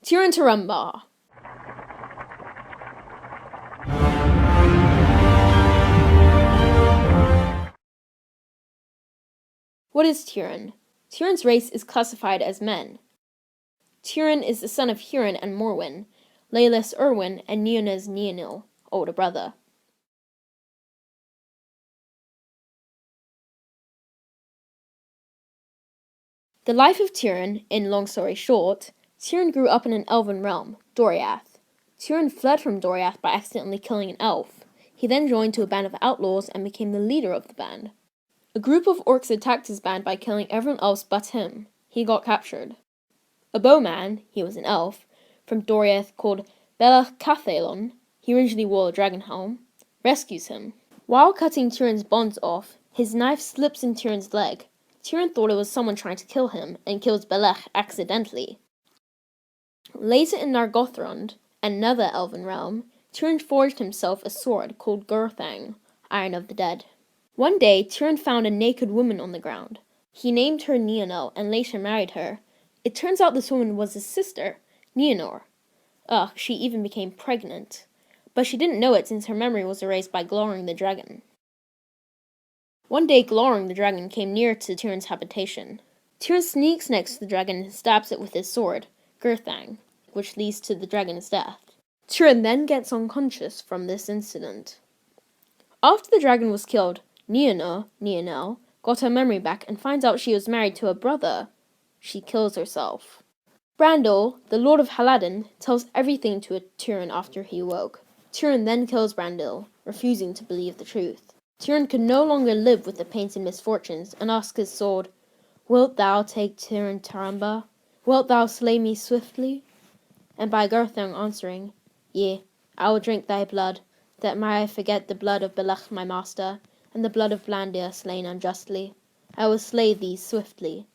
Túrin Turambar. What is Turin? Turin's race is classified as men. Turin is the son of Hurin and Morwen, Laelis Erwin and Neona's Neonil, older brother. The life of Turin, in long story short, Turin grew up in an elven realm, Doriath. Turin fled from Doriath by accidentally killing an elf. He then joined to a band of outlaws and became the leader of the band. A group of orcs attacked his band by killing everyone else but him. He got captured. A bowman, he was an elf, from Doriath called Belach, he originally wore a dragon helm, rescues him. While cutting Turin's bonds off, his knife slips in Turin's leg. Turin thought it was someone trying to kill him, and kills Belach accidentally. Later in Nargothrond, another elven realm, Turin forged himself a sword called Gurthang, Iron of the Dead. One day, Turin found a naked woman on the ground. He named her Neonil and later married her. It turns out this woman was his sister, Neonor. She even became pregnant. But she didn't know it since her memory was erased by Gloring the dragon. One day, Gloring the dragon came near to Turin's habitation. Turin sneaks next to the dragon and stabs it with his sword, Gurthang, which leads to the dragon's death. Turin then gets unconscious from this incident. After the dragon was killed, Neonil, got her memory back and finds out she was married to a brother. She kills herself. Brandil, the Lord of Haladin, tells everything to Turin after he awoke. Turin then kills Brandil, refusing to believe the truth. Turin could no longer live with the pain and misfortunes, and asks his sword, "Wilt thou take Túrin Turambar? Wilt thou slay me swiftly?" And by Gurthang answering, "Yea, I will drink thy blood, that may I forget the blood of Belach my master, and the blood of Blandir slain unjustly. I will slay thee swiftly."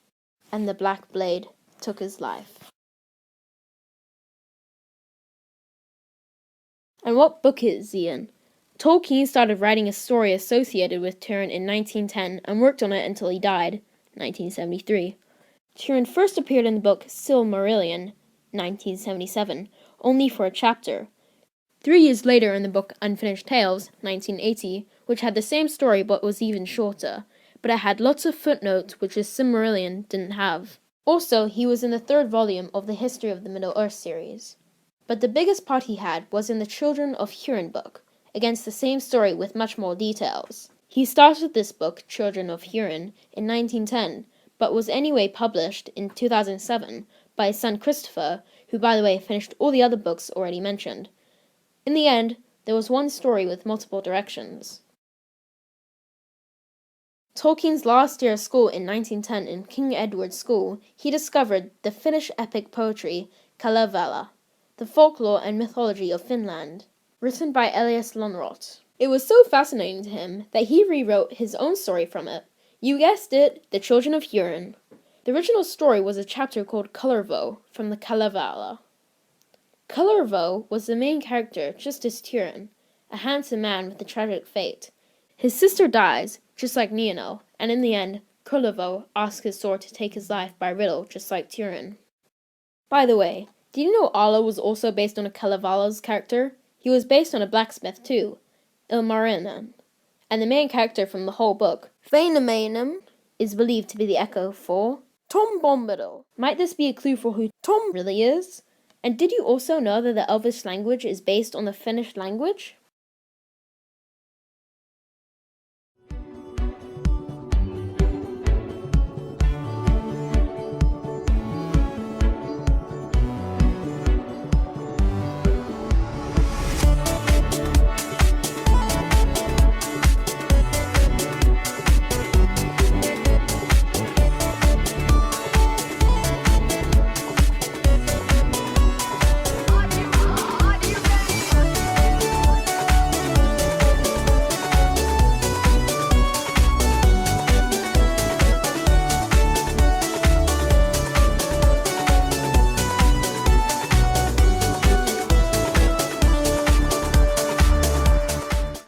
And the black blade took his life. And what book is Ian? Tolkien started writing a story associated with Turin in 1910 and worked on it until he died, 1973. Turin first appeared in the book Silmarillion, 1977, only for a chapter. 3 years later in the book Unfinished Tales, 1980, which had the same story but was even shorter, but it had lots of footnotes which his Silmarillion didn't have. Also, he was in the 3rd volume of the History of the Middle-earth series. But the biggest part he had was in the Children of Hurin book, against the same story with much more details. He started this book, Children of Hurin, in 1910, but was anyway published in 2007 by his son Christopher, who by the way finished all the other books already mentioned. In the end, there was one story with multiple directions. Tolkien's last year of school in 1910 in King Edward's School, he discovered the Finnish epic poetry Kalevala, the folklore and mythology of Finland, written by Elias Lönnrot. It was so fascinating to him that he rewrote his own story from it. You guessed it, The Children of Hurin. The original story was a chapter called Kullervo from the Kalevala. Kullervo was the main character, just as Turin, a handsome man with a tragic fate. His sister dies, just like Neonil, and in the end, Kullervo asks his sword to take his life by riddle, just like Turin. By the way, did you know Alla was also based on a Kalevala's character? He was based on a blacksmith too, Ilmarinen. And the main character from the whole book, Väinämöinen, is believed to be the echo for Tom Bombadil. Might this be a clue for who Tom really is? And did you also know that the Elvish language is based on the Finnish language?